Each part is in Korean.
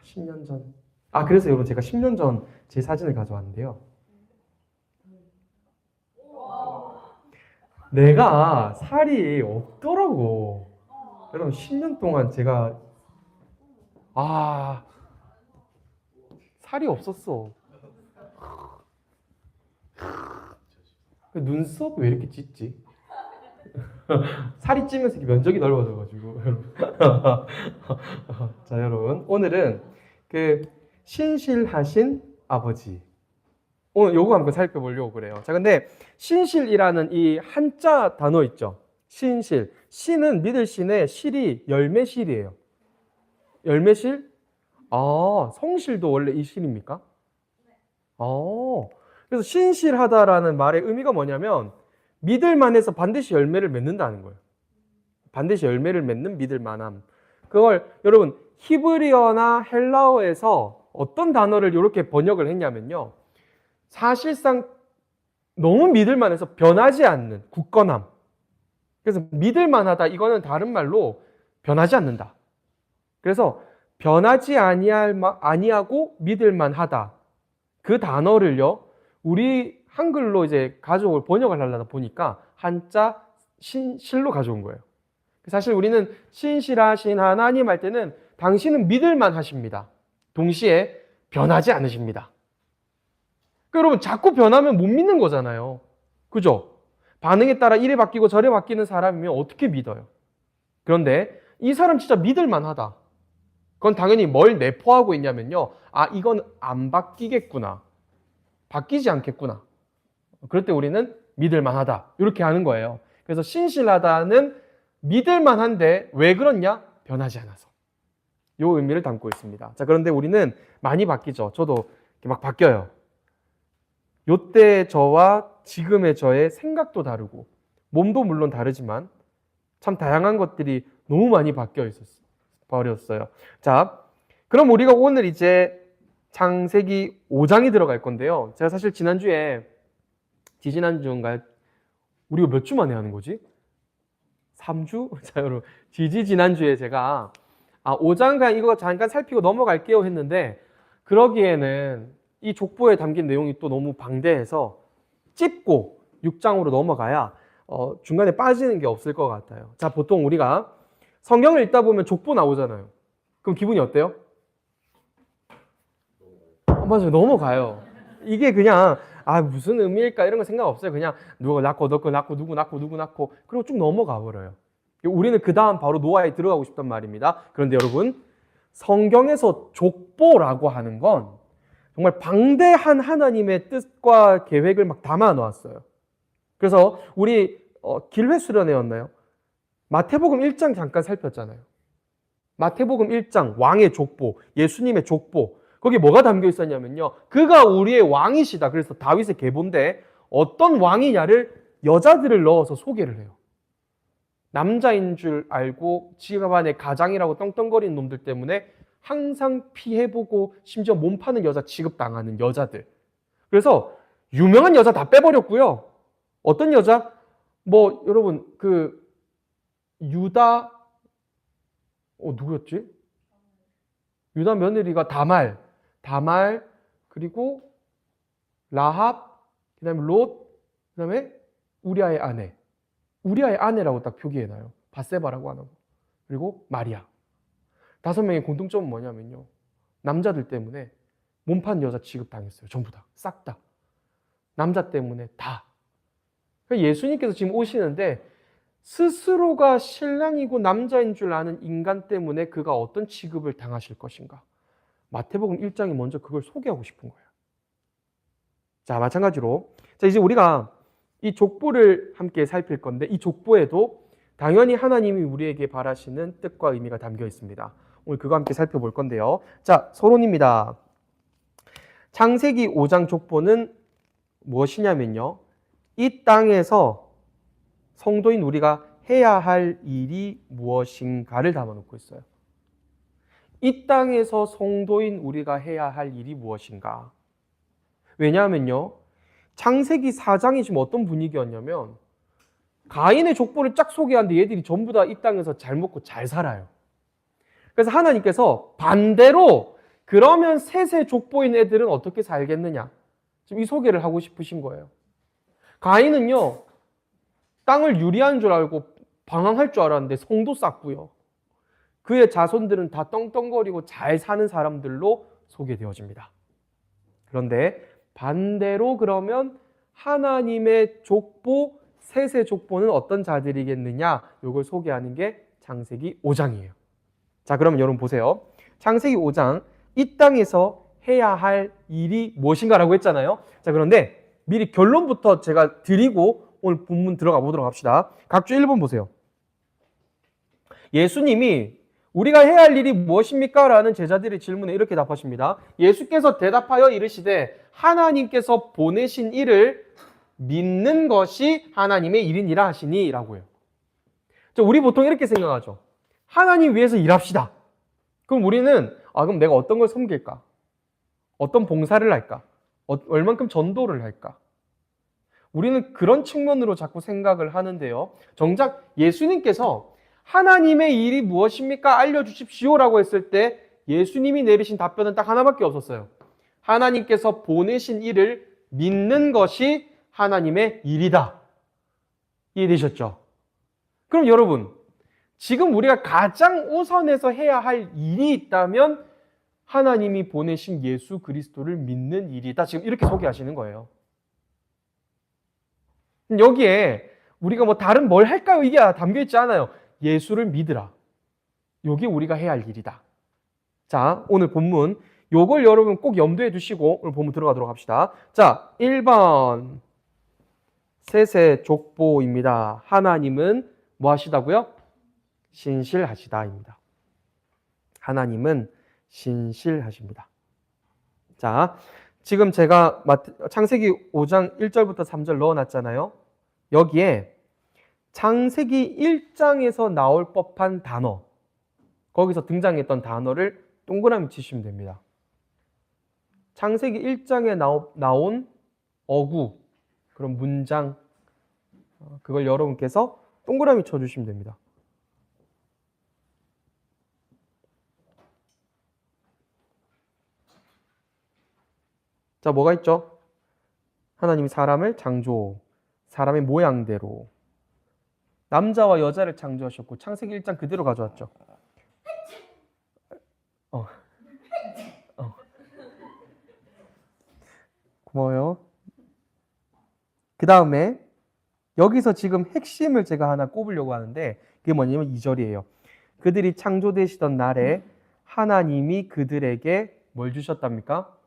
10년 전. 그래서 여러분 제가 10년 전 제 사진을 가져왔는데요. 내가 살이 없더라고. 여러분 10년 동안 제가 살이 없었어. 눈썹 왜 이렇게 찢지? 살이 찌면서 면적이 넓어져가지고. 자, 여러분 오늘은 그 신실하신 아버지. 오늘 요거 한번 살펴보려고 그래요. 자, 근데 신실이라는 이 한자 단어 있죠. 신실. 신은 믿을 신의 실이 열매실이에요. 열매실? 성실도 원래 이 실입니까? 그래서 신실하다라는 말의 의미가 뭐냐면 믿을만해서 반드시 열매를 맺는다는 거예요. 반드시 열매를 맺는 믿을만함. 그걸 여러분 히브리어나 헬라어에서 어떤 단어를 이렇게 번역을 했냐면요. 사실상 너무 믿을만해서 변하지 않는 굳건함. 그래서 믿을만하다 이거는 다른 말로 변하지 않는다. 그래서 변하지 아니하고 믿을만하다. 그 단어를요. 우리 한글로 이제 가져올 번역을 하려다 보니까 한자 신실로 가져온 거예요. 사실 우리는 신실하신 하나님 할 때는 당신은 믿을만 하십니다. 동시에 변하지 않으십니다. 여러분 자꾸 변하면 못 믿는 거잖아요. 그죠? 반응에 따라 이래 바뀌고 저래 바뀌는 사람이면 어떻게 믿어요? 그런데 이 사람 진짜 믿을만 하다. 그건 당연히 뭘 내포하고 있냐면요. 이건 안 바뀌겠구나. 바뀌지 않겠구나. 그럴 때 우리는 믿을만하다. 이렇게 하는 거예요. 그래서 신실하다는 믿을만한데 왜 그렇냐? 변하지 않아서. 이 의미를 담고 있습니다. 자, 그런데 우리는 많이 바뀌죠. 저도 막 바뀌어요. 요때 저와 지금의 저의 생각도 다르고 몸도 물론 다르지만 참 다양한 것들이 너무 많이 바뀌어 버렸어요. 자, 그럼 우리가 오늘 이제 창세기 5장이 들어갈 건데요. 제가 사실 지지난주인가요? 우리가 몇 주 만에 하는 거지? 3주? 자, 여러분, 지난주에 제가 5장 그냥 이거 잠깐 살피고 넘어갈게요 했는데 그러기에는 이 족보에 담긴 내용이 또 너무 방대해서 찝고 6장으로 넘어가야 중간에 빠지는 게 없을 것 같아요. 자, 보통 우리가 성경을 읽다 보면 족보 나오잖아요. 그럼 기분이 어때요? 맞아요. 넘어가요. 이게 그냥 무슨 의미일까 이런 거 생각 없어요. 그냥 누가 낳고 누구 낳고 그리고 쭉 넘어가 버려요. 우리는 그 다음 바로 노아에 들어가고 싶단 말입니다. 그런데 여러분 성경에서 족보라고 하는 건 정말 방대한 하나님의 뜻과 계획을 막 담아 놓았어요. 그래서 우리 길회 수련회였나요? 마태복음 1장 잠깐 살폈잖아요. 마태복음 1장 왕의 족보, 예수님의 족보. 거기 뭐가 담겨 있었냐면요. 그가 우리의 왕이시다. 그래서 다윗의 계보인데 어떤 왕이냐를 여자들을 넣어서 소개를 해요. 남자인 줄 알고 집안의 가장이라고 떵떵거리는 놈들 때문에 항상 피해보고 심지어 몸 파는 여자 취급당하는 여자들. 그래서 유명한 여자 다 빼버렸고요. 어떤 여자? 여러분 유다 누구였지? 유다 며느리가 다말 그리고 라합, 그다음에 롯, 그다음에 우리아의 아내라고 딱 표기해놔요. 바세바라고 하는 거. 그리고 마리아. 5명의 공통점은 뭐냐면요. 남자들 때문에 몸판 여자 취급당했어요. 전부 다. 싹 다. 남자 때문에 다. 예수님께서 지금 오시는데 스스로가 신랑이고 남자인 줄 아는 인간 때문에 그가 어떤 취급을 당하실 것인가. 마태복음 1장이 먼저 그걸 소개하고 싶은 거예요. 자, 마찬가지로 이제 우리가 이 족보를 함께 살필 건데 이 족보에도 당연히 하나님이 우리에게 바라시는 뜻과 의미가 담겨 있습니다. 오늘 그거 함께 살펴볼 건데요. 자, 서론입니다. 창세기 5장 족보는 무엇이냐면요. 이 땅에서 성도인 우리가 해야 할 일이 무엇인가를 담아놓고 있어요. 이 땅에서 성도인 우리가 해야 할 일이 무엇인가? 왜냐하면요. 창세기 4장이 지금 어떤 분위기였냐면 가인의 족보를 쫙 소개하는데 얘들이 전부 다 이 땅에서 잘 먹고 잘 살아요. 그래서 하나님께서 반대로 그러면 셋의 족보인 애들은 어떻게 살겠느냐? 지금 이 소개를 하고 싶으신 거예요. 가인은요, 땅을 유리한 줄 알고 방황할 줄 알았는데 성도 쌓고요. 그의 자손들은 다 떵떵거리고 잘 사는 사람들로 소개되어집니다. 그런데 반대로 그러면 하나님의 족보, 셋의 족보는 어떤 자들이겠느냐? 이걸 소개하는 게 창세기 5장이에요. 자, 그러면 여러분 보세요. 창세기 5장, 이 땅에서 해야 할 일이 무엇인가라고 했잖아요. 자, 그런데 미리 결론부터 제가 드리고 오늘 본문 들어가 보도록 합시다. 각주 1번 보세요. 예수님이 우리가 해야 할 일이 무엇입니까? 라는 제자들의 질문에 이렇게 답하십니다. 예수께서 대답하여 이르시되 하나님께서 보내신 일을 믿는 것이 하나님의 일이니라 하시니 라고요. 우리 보통 이렇게 생각하죠. 하나님 위해서 일합시다. 그럼 우리는 그럼 내가 어떤 걸 섬길까? 어떤 봉사를 할까? 얼만큼 전도를 할까? 우리는 그런 측면으로 자꾸 생각을 하는데요. 정작 예수님께서 하나님의 일이 무엇입니까? 알려주십시오라고 했을 때 예수님이 내리신 답변은 딱 하나밖에 없었어요. 하나님께서 보내신 일을 믿는 것이 하나님의 일이다. 이해되셨죠? 그럼 여러분, 지금 우리가 가장 우선해서 해야 할 일이 있다면 하나님이 보내신 예수 그리스도를 믿는 일이다. 지금 이렇게 소개하시는 거예요. 여기에 우리가 뭐 다른 뭘 할까요? 이게 담겨있지 않아요. 예수를 믿으라. 이게 우리가 해야 할 일이다. 자, 오늘 본문 요걸 여러분 꼭 염두에 두시고 오늘 본문 들어가도록 합시다. 자, 1번 셋의 족보입니다. 하나님은 뭐 하시다고요? 신실하시다입니다. 하나님은 신실하십니다. 자, 지금 제가 창세기 5장 1절부터 3절 넣어놨잖아요. 여기에 창세기 1장에서 나올 법한 단어, 거기서 등장했던 단어를 동그라미 치시면 됩니다. 창세기 1장에 나온 어구, 그런 문장, 그걸 여러분께서 동그라미 쳐주시면 됩니다. 자, 뭐가 있죠? 하나님이 사람을 사람의 모양대로 남자와 여자를 창조하셨고 창세기 1장 그대로 가져왔죠. 고마워요. 그 다음에 여기서 지금 핵심을 제가 하나 꼽으려고 하는데 그게 뭐냐면 2절이에요. 그들이 창조되시던 날에 하나님이 그들에게 뭘 주셨답니까?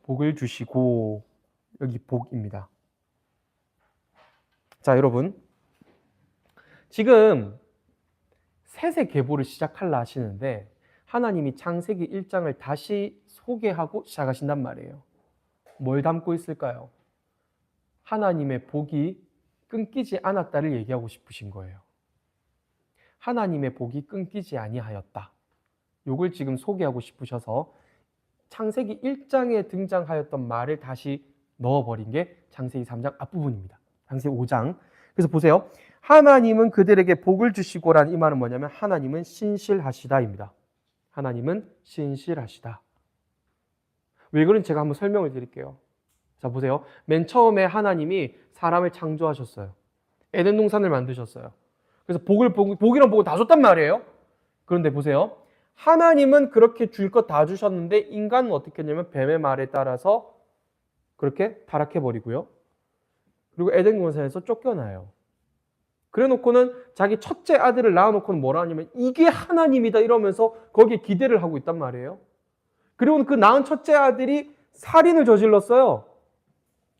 복을 주시고, 여기 복입니다. 자, 여러분, 지금 셋의 계보를 시작하려 하시는데 하나님이 창세기 1장을 다시 소개하고 시작하신단 말이에요. 뭘 담고 있을까요? 하나님의 복이 끊기지 않았다를 얘기하고 싶으신 거예요. 하나님의 복이 끊기지 아니하였다. 요걸 지금 소개하고 싶으셔서 창세기 1장에 등장하였던 말을 다시 넣어버린 게 창세기 3장 앞부분입니다. 창세기 5장. 그래서 보세요. 하나님은 그들에게 복을 주시고라는 이 말은 뭐냐면 하나님은 신실하시다입니다. 하나님은 신실하시다. 왜 그런지 제가 한번 설명을 드릴게요. 자, 보세요. 맨 처음에 하나님이 사람을 창조하셨어요. 에덴 동산을 만드셨어요. 그래서 복이랑 복을 다 줬단 말이에요. 그런데 보세요. 하나님은 그렇게 줄 것 다 주셨는데 인간은 어떻게 했냐면 뱀의 말에 따라서 그렇게 타락해버리고요. 그리고 에덴 동산에서 쫓겨나요. 그래 놓고는 자기 첫째 아들을 낳아놓고는 뭐라 하냐면 이게 하나님이다 이러면서 거기에 기대를 하고 있단 말이에요. 그리고 그 낳은 첫째 아들이 살인을 저질렀어요.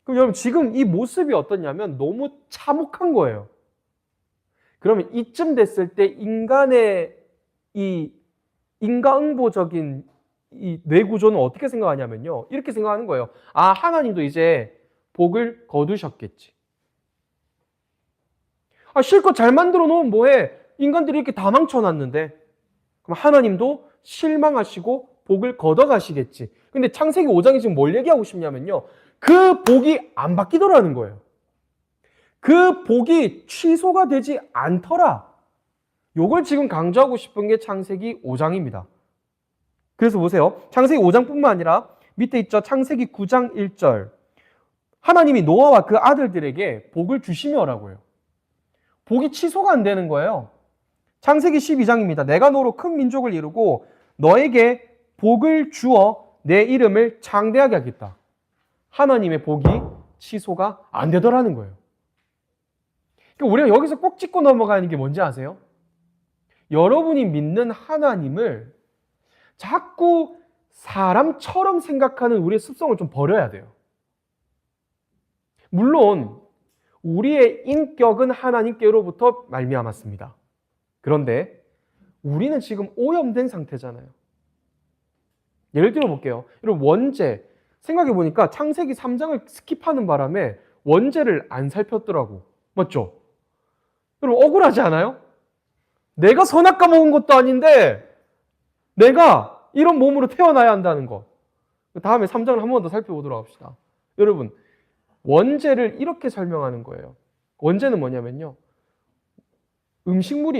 그럼 여러분 지금 이 모습이 어떠냐면 너무 참혹한 거예요. 그러면 이쯤 됐을 때 인간의 이 인과응보적인 이 뇌구조는 어떻게 생각하냐면요. 이렇게 생각하는 거예요. 아, 하나님도 이제 복을 거두셨겠지. 아, 실컷 잘 만들어 놓으면 뭐해? 인간들이 이렇게 다 망쳐놨는데. 그럼 하나님도 실망하시고 복을 걷어가시겠지. 근데 창세기 5장이 지금 뭘 얘기하고 싶냐면요. 그 복이 안 바뀌더라는 거예요. 그 복이 취소가 되지 않더라. 요걸 지금 강조하고 싶은 게 창세기 5장입니다. 그래서 보세요. 창세기 5장뿐만 아니라 밑에 있죠. 창세기 9장 1절. 하나님이 노아와 그 아들들에게 복을 주시며라고 해요. 복이 취소가 안 되는 거예요. 창세기 12장입니다. 내가 너로 큰 민족을 이루고 너에게 복을 주어 내 이름을 창대하게 하겠다. 하나님의 복이 취소가 안 되더라는 거예요. 그러니까 우리가 여기서 꼭 짚고 넘어가는 게 뭔지 아세요? 여러분이 믿는 하나님을 자꾸 사람처럼 생각하는 우리의 습성을 좀 버려야 돼요. 물론 우리의 인격은 하나님께로부터 말미암았습니다. 그런데 우리는 지금 오염된 상태잖아요. 예를 들어 볼게요. 여러분 원죄 생각해 보니까 창세기 3장을 스킵하는 바람에 원죄를 안 살폈더라고. 맞죠? 여러분 억울하지 않아요? 내가 선악과 먹은 것도 아닌데 내가 이런 몸으로 태어나야 한다는 것. 다음에 3장을 한 번 더 살펴보도록 합시다. 여러분 원죄를 이렇게 설명하는 거예요. 원죄는 뭐냐면요. 음식이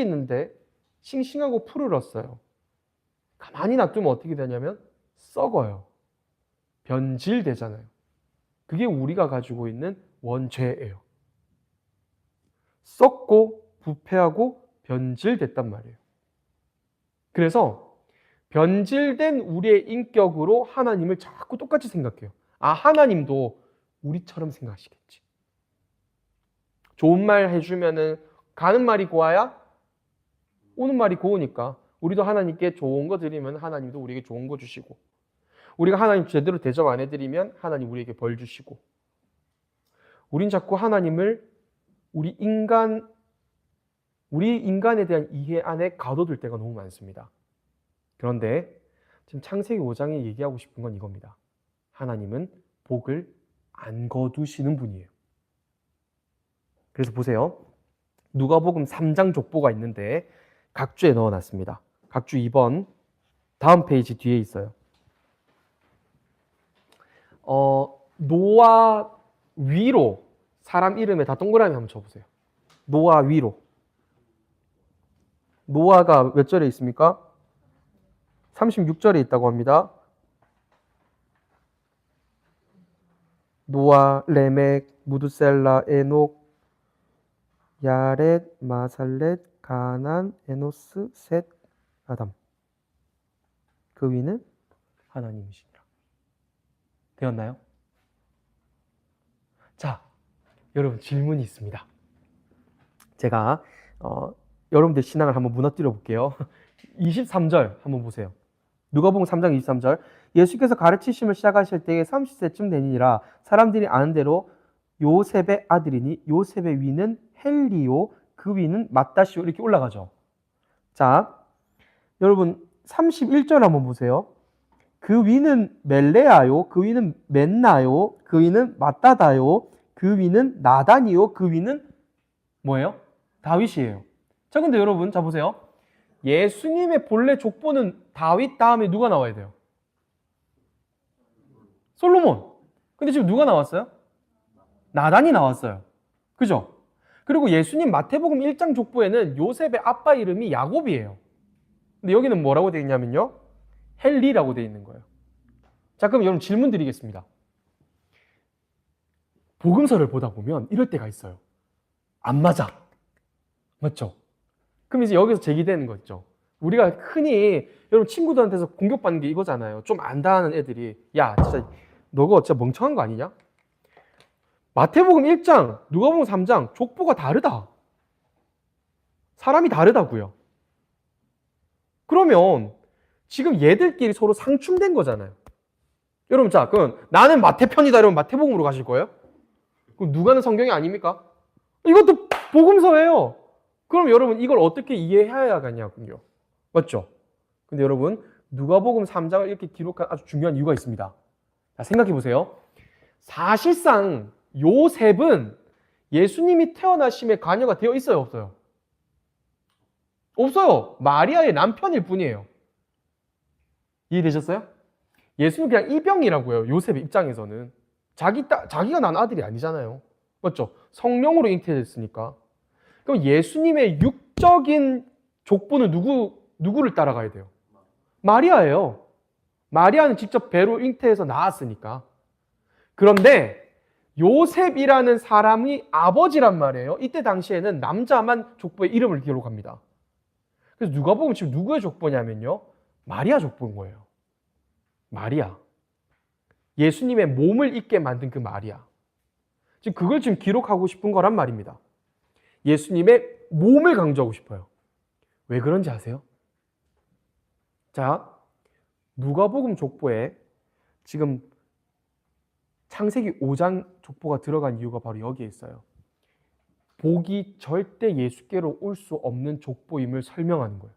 있는데 싱싱하고 푸르렀어요. 가만히 놔두면 어떻게 되냐면 썩어요. 변질되잖아요. 그게 우리가 가지고 있는 원죄예요. 썩고 부패하고 변질됐단 말이에요. 그래서 변질된 우리의 인격으로 하나님을 자꾸 똑같이 생각해요. 하나님도 우리처럼 생각하시겠지. 좋은 말 해주면은 가는 말이 고와야 오는 말이 고우니까 우리도 하나님께 좋은 거 드리면 하나님도 우리에게 좋은 거 주시고, 우리가 하나님 제대로 대접 안 해드리면 하나님 우리에게 벌 주시고, 우린 자꾸 하나님을 우리 인간에 대한 이해 안에 가둬둘 때가 너무 많습니다. 그런데 지금 창세기 5장에 얘기하고 싶은 건 이겁니다. 하나님은 복을 안 거두시는 분이에요. 그래서 보세요. 누가복음 3장 족보가 있는데 각주에 넣어놨습니다. 각주 2번 다음 페이지 뒤에 있어요. 노아 위로 사람 이름에 다 동그라미 한번 쳐보세요. 노아 위로. 노아가 몇 절에 있습니까? 36절에 있다고 합니다. 노아, 레멕, 무드셀라, 에녹, 야렛, 마살렛, 가난, 에노스, 셋, 아담. 그 위는 하나님이시니라. 되었나요? 자, 여러분 질문이 있습니다. 제가 여러분들 신앙을 한번 무너뜨려 볼게요. 23절 한번 보세요. 누가복음 3장 23절. 예수께서 가르치심을 시작하실 때에 30세쯤 되니라. 사람들이 아는 대로 요셉의 아들이니 요셉의 위는 헬리오, 그 위는 맏다시오. 이렇게 올라가죠. 자, 여러분 31절 한번 보세요. 그 위는 멜레아요, 그 위는 맨나요, 그 위는 맏다다요, 그 위는 나단이요, 그 위는 뭐예요? 다윗이에요. 자, 근데 여러분 자 보세요. 예수님의 본래 족보는 다윗 다음에 누가 나와야 돼요? 솔로몬. 근데 지금 누가 나왔어요? 나단이 나왔어요. 그죠? 그리고 예수님 마태복음 1장 족보에는 요셉의 아빠 이름이 야곱이에요. 근데 여기는 뭐라고 되어 있냐면요. 헬리라고 되어 있는 거예요. 자, 그럼 여러분 질문 드리겠습니다. 복음서를 보다 보면 이럴 때가 있어요. 안 맞아. 맞죠? 그럼 이제 여기서 제기되는 거 있죠. 우리가 흔히 여러분 친구들한테서 공격받는 게 이거잖아요. 좀 안다 하는 애들이 야 진짜 너가 진짜 멍청한 거 아니냐? 마태복음 1장, 누가복음 3장 족보가 다르다. 사람이 다르다고요. 그러면 지금 얘들끼리 서로 상충된 거잖아요. 여러분 자 그럼 나는 마태편이다 이러면 마태복음으로 가실 거예요? 그럼 누가는 성경이 아닙니까? 이것도 복음서예요. 그럼 여러분 이걸 어떻게 이해해야 하겠냐고요. 맞죠? 근데 여러분 누가복음 3장을 이렇게 기록한 아주 중요한 이유가 있습니다. 자, 생각해 보세요. 사실상 요셉은 예수님이 태어나심에 관여가 되어 있어요, 없어요? 없어요. 마리아의 남편일 뿐이에요. 이해되셨어요? 예수는 그냥 이병이라고요. 요셉의 입장에서는 자기가 낳은 아들이 아니잖아요. 맞죠? 성령으로 잉태됐으니까. 그럼 예수님의 육적인 족보는 누구를 따라가야 돼요? 마리아예요. 마리아는 직접 배로 잉태해서 낳았으니까. 그런데 요셉이라는 사람이 아버지란 말이에요. 이때 당시에는 남자만 족보의 이름을 기록합니다. 그래서 누가복음 지금 누구의 족보냐면요. 마리아 족보인 거예요. 마리아. 예수님의 몸을 입게 만든 그 마리아. 지금 그걸 지금 기록하고 싶은 거란 말입니다. 예수님의 몸을 강조하고 싶어요. 왜 그런지 아세요? 자, 누가복음 족보에 지금 창세기 5장 족보가 들어간 이유가 바로 여기에 있어요. 복이 절대 예수께로 올 수 없는 족보임을 설명하는 거예요.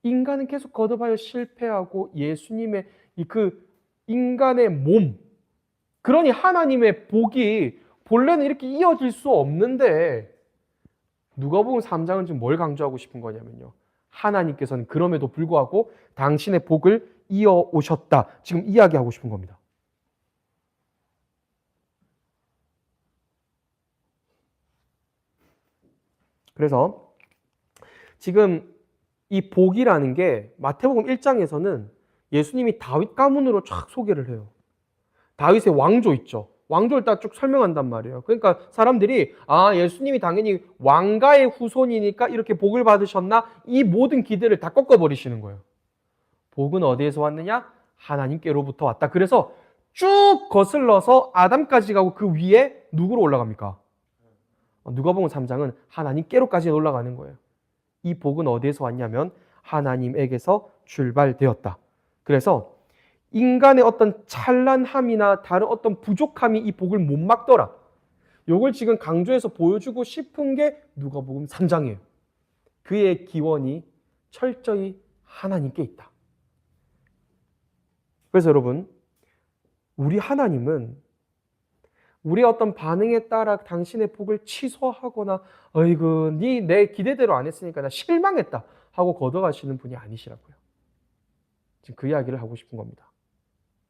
인간은 계속 거듭하여 실패하고 예수님의 그 인간의 몸, 그러니 하나님의 복이 본래는 이렇게 이어질 수 없는데 누가복음 3장은 지금 뭘 강조하고 싶은 거냐면요. 하나님께서는 그럼에도 불구하고 당신의 복을 이어오셨다. 지금 이야기하고 싶은 겁니다. 그래서 지금 이 복이라는 게 마태복음 1장에서는 예수님이 다윗 가문으로 쫙 소개를 해요. 다윗의 왕조 있죠. 왕조를 딱 쭉 설명한단 말이에요. 그러니까 사람들이 예수님이 당연히 왕가의 후손이니까 이렇게 복을 받으셨나? 이 모든 기대를 다 꺾어버리시는 거예요. 복은 어디에서 왔느냐? 하나님께로부터 왔다. 그래서 쭉 거슬러서 아담까지 가고 그 위에 누구로 올라갑니까? 누가복음 3장은 하나님께로까지 올라가는 거예요. 이 복은 어디에서 왔냐면 하나님에게서 출발되었다. 그래서 인간의 어떤 찬란함이나 다른 어떤 부족함이 이 복을 못 막더라. 이걸 지금 강조해서 보여주고 싶은 게 누가복음 3장이에요. 그의 기원이 철저히 하나님께 있다. 그래서 여러분, 우리 하나님은 우리의 어떤 반응에 따라 당신의 복을 취소하거나 어이구 내 기대대로 안 했으니까 나 실망했다 하고 걷어가시는 분이 아니시라고요. 지금 그 이야기를 하고 싶은 겁니다.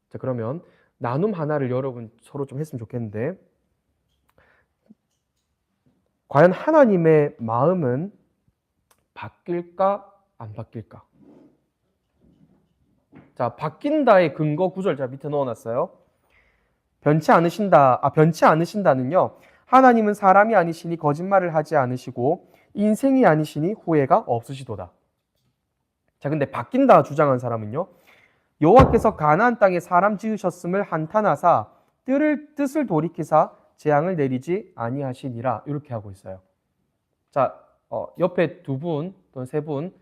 자, 그러면 나눔 하나를 여러분 서로 좀 했으면 좋겠는데, 과연 하나님의 마음은 바뀔까 안 바뀔까? 자, 바뀐다의 근거 구절 제가 밑에 넣어놨어요. 변치 않으신다는요. 하나님은 사람이 아니시니 거짓말을 하지 않으시고 인생이 아니시니 후회가 없으시도다. 자, 근데 바뀐다 주장한 사람은요. 여호와께서 가나안 땅에 사람 지으셨음을 한탄하사 뜻을 돌이키사 재앙을 내리지 아니하시니라. 이렇게 하고 있어요. 자, 옆에 두 분 또는 세 분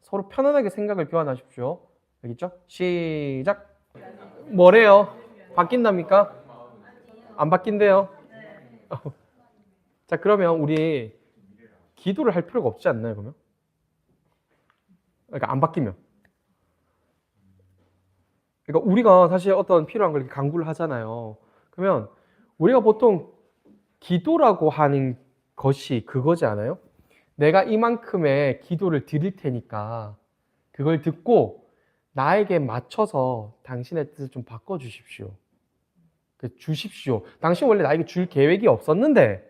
서로 편안하게 생각을 교환하십시오. 여기 있죠? 시작. 뭐래요? 바뀐답니까? 안 바뀐대요? 자, 그러면 우리 기도를 할 필요가 없지 않나요, 그러면? 그러니까 안 바뀌면. 그러니까 우리가 사실 어떤 필요한 걸 강구를 하잖아요. 그러면 우리가 보통 기도라고 하는 것이 그거지 않아요? 내가 이만큼의 기도를 드릴 테니까 그걸 듣고 나에게 맞춰서 당신의 뜻을 좀 바꿔주십시오. 주십시오. 당신 원래 나에게 줄 계획이 없었는데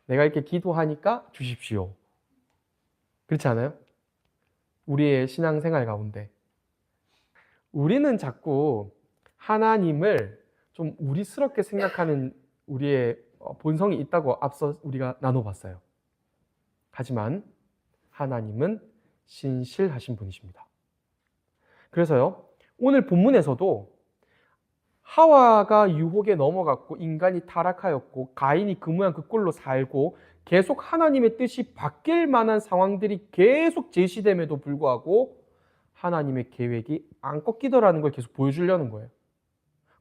내가 이렇게 기도하니까 주십시오. 그렇지 않아요? 우리의 신앙생활 가운데 우리는 자꾸 하나님을 좀 우리스럽게 생각하는 우리의 본성이 있다고 앞서 우리가 나눠봤어요. 하지만 하나님은 신실하신 분이십니다. 그래서요, 오늘 본문에서도 하와가 유혹에 넘어갔고 인간이 타락하였고 가인이 그 모양 그 꼴로 살고 계속 하나님의 뜻이 바뀔 만한 상황들이 계속 제시됨에도 불구하고 하나님의 계획이 안 꺾이더라는 걸 계속 보여주려는 거예요.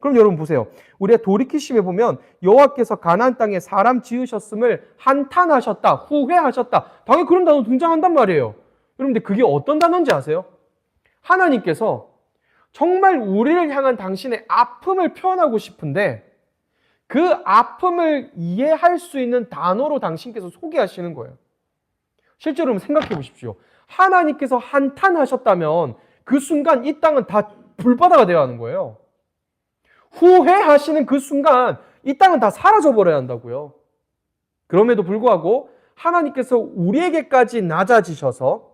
그럼 여러분 보세요. 우리가 돌이키심에 보면 여호와께서 가나안 땅에 사람 지으셨음을 한탄하셨다, 후회하셨다. 당연히 그런 단어 등장한단 말이에요. 여러분들 그게 어떤 단어인지 아세요? 하나님께서 정말 우리를 향한 당신의 아픔을 표현하고 싶은데 그 아픔을 이해할 수 있는 단어로 당신께서 소개하시는 거예요. 실제로 생각해 보십시오. 하나님께서 한탄하셨다면 그 순간 이 땅은 다 불바다가 되어야 하는 거예요. 후회하시는 그 순간 이 땅은 다 사라져 버려야 한다고요. 그럼에도 불구하고 하나님께서 우리에게까지 낮아지셔서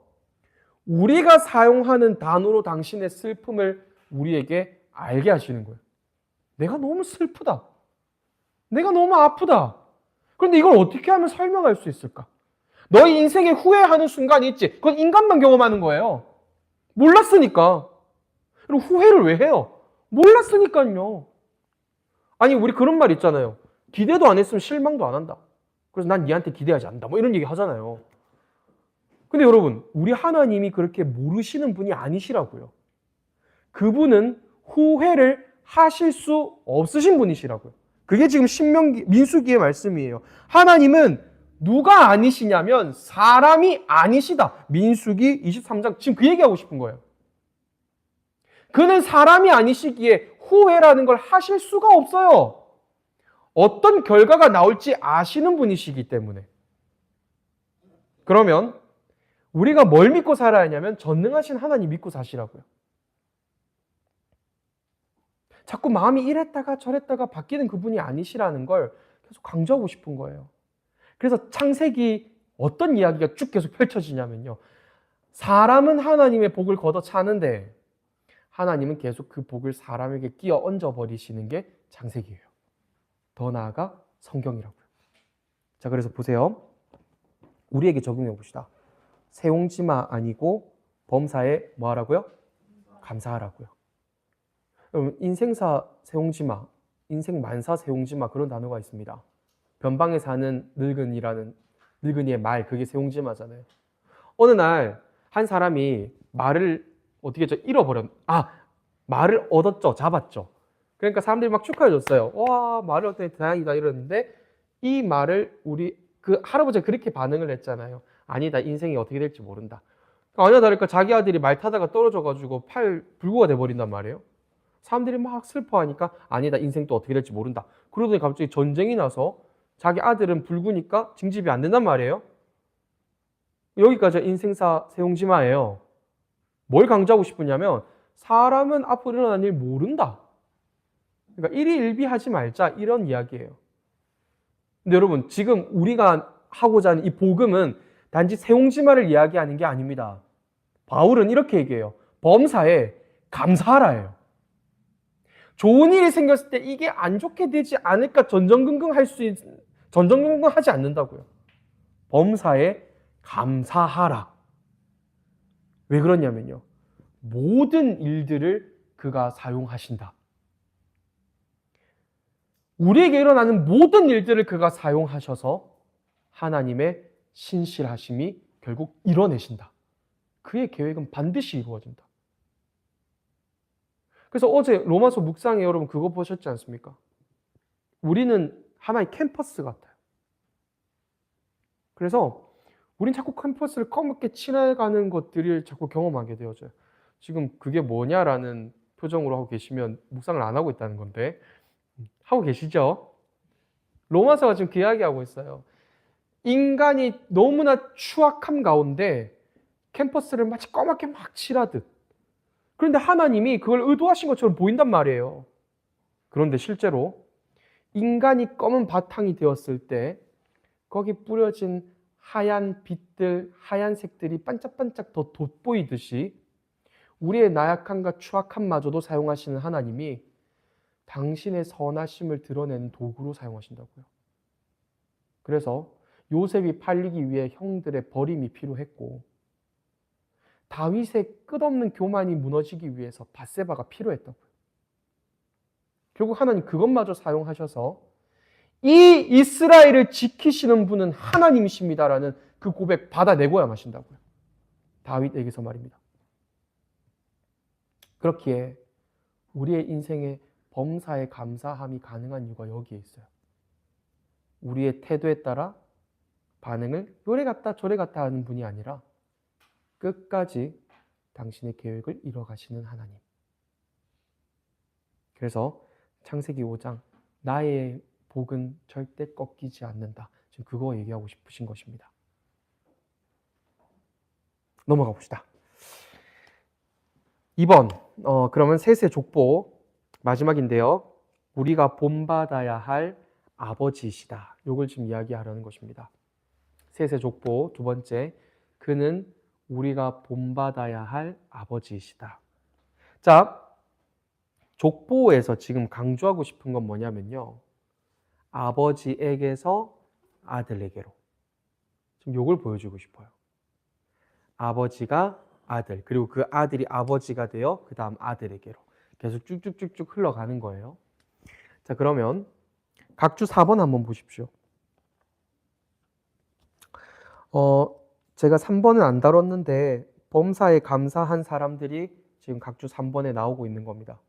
우리가 사용하는 단어로 당신의 슬픔을 우리에게 알게 하시는 거예요. 내가 너무 슬프다. 내가 너무 아프다. 그런데 이걸 어떻게 하면 설명할 수 있을까? 너희 인생에 후회하는 순간이 있지. 그건 인간만 경험하는 거예요. 몰랐으니까. 그리고 후회를 왜 해요? 몰랐으니까요. 아니, 우리 그런 말 있잖아요. 기대도 안 했으면 실망도 안 한다. 그래서 난 니한테 기대하지 않는다. 뭐 이런 얘기 하잖아요. 근데 여러분, 우리 하나님이 그렇게 모르시는 분이 아니시라고요. 그분은 후회를 하실 수 없으신 분이시라고요. 그게 지금 민수기의 말씀이에요. 하나님은 누가 아니시냐면 사람이 아니시다. 민수기 23장 지금 그 얘기하고 싶은 거예요. 그는 사람이 아니시기에 후회라는 걸 하실 수가 없어요. 어떤 결과가 나올지 아시는 분이시기 때문에. 그러면 우리가 뭘 믿고 살아야 하냐면 전능하신 하나님 믿고 사시라고요. 자꾸 마음이 이랬다가 저랬다가 바뀌는 그분이 아니시라는 걸 계속 강조하고 싶은 거예요. 그래서 창세기 어떤 이야기가 쭉 계속 펼쳐지냐면요. 사람은 하나님의 복을 걷어차는데 하나님은 계속 그 복을 사람에게 끼어 얹어버리시는 게 창세기예요. 더 나아가 성경이라고요. 자, 그래서 보세요. 우리에게 적용해 봅시다. 세옹지마 아니고 범사에 뭐 하라고요? 감사하라고요. 여러분, 인생사 세옹지마, 인생 만사 세옹지마 그런 단어가 있습니다. 변방에 사는 늙은이의 말, 그게 세옹지마잖아요. 어느 날 한 사람이 말을 어떻게 했죠? 말을 얻었죠. 잡았죠. 그러니까 사람들이 막 축하해 줬어요. 와, 말을 얻다니 다행이다 이러는데 이 말을 그 할아버지가 그렇게 반응을 했잖아요. 아니다, 인생이 어떻게 될지 모른다. 아니야 다를까 자기 아들이 말 타다가 떨어져가지고 팔 불구가 돼버린단 말이에요. 사람들이 막 슬퍼하니까 아니다, 인생 또 어떻게 될지 모른다. 그러더니 갑자기 전쟁이 나서 자기 아들은 불구니까 징집이 안 된단 말이에요. 여기까지 인생사 세옹지마예요. 뭘 강조하고 싶으냐면 사람은 앞으로 일어날 일 모른다. 그러니까 일희일비하지 말자 이런 이야기예요. 근데 여러분, 지금 우리가 하고자 하는 이 복음은 단지 세옹지마를 이야기하는 게 아닙니다. 바울은 이렇게 얘기해요. 범사에 감사하라예요. 좋은 일이 생겼을 때 이게 안 좋게 되지 않을까 전전긍긍하지 않는다고요. 범사에 감사하라. 왜 그러냐면요. 모든 일들을 그가 사용하신다. 우리에게 일어나는 모든 일들을 그가 사용하셔서 하나님의 신실하심이 결국 이뤄내신다. 그의 계획은 반드시 이루어진다. 그래서 어제 로마서 묵상에 여러분 그거 보셨지 않습니까? 우리는 하나의 캠퍼스 같아요. 그래서 우린 자꾸 캠퍼스를 검게 칠해가는 것들을 자꾸 경험하게 되어져요. 지금 그게 뭐냐라는 표정으로 하고 계시면 묵상을 안 하고 있다는 건데 하고 계시죠? 로마서가 지금 그 이야기하고 있어요. 인간이 너무나 추악함 가운데 캠퍼스를 마치 검게 막 칠하듯. 그런데 하나님이 그걸 의도하신 것처럼 보인단 말이에요. 그런데 실제로 인간이 검은 바탕이 되었을 때 거기 뿌려진 하얀 빛들, 하얀 색들이 반짝반짝 더 돋보이듯이 우리의 나약함과 추악함마저도 사용하시는 하나님이 당신의 선하심을 드러내는 도구로 사용하신다고요. 그래서 요셉이 팔리기 위해 형들의 버림이 필요했고 다윗의 끝없는 교만이 무너지기 위해서 밧세바가 필요했다고요. 결국 하나님 그것마저 사용하셔서 이 이스라엘을 지키시는 분은 하나님이십니다라는 그 고백 받아내고야 마신다고요. 다윗에게서 말입니다. 그렇기에 우리의 인생에 범사에 감사함이 가능한 이유가 여기에 있어요. 우리의 태도에 따라 반응을 요래 갔다 저래 갔다 하는 분이 아니라 끝까지 당신의 계획을 이뤄가시는 하나님. 그래서 창세기 5장 나의 복은 절대 꺾이지 않는다. 지금 그거 얘기하고 싶으신 것입니다. 넘어가 봅시다. 2번 그러면 셋의 족보 마지막인데요. 우리가 본받아야 할 아버지이시다. 이걸 지금 이야기하려는 것입니다. 셋의 족보 두 번째, 그는 우리가 본받아야 할 아버지이시다. 자, 족보에서 지금 강조하고 싶은 건 뭐냐면요. 아버지에게서 아들에게로. 지금 요걸 보여주고 싶어요. 아버지가 아들, 그리고 그 아들이 아버지가 되어 그 다음 아들에게로. 계속 쭉쭉쭉쭉 흘러가는 거예요. 자, 그러면 각주 4번 한번 보십시오. 제가 3번은 안 다뤘는데 범사에 감사한 사람들이 지금 각주 3번에 나오고 있는 겁니다.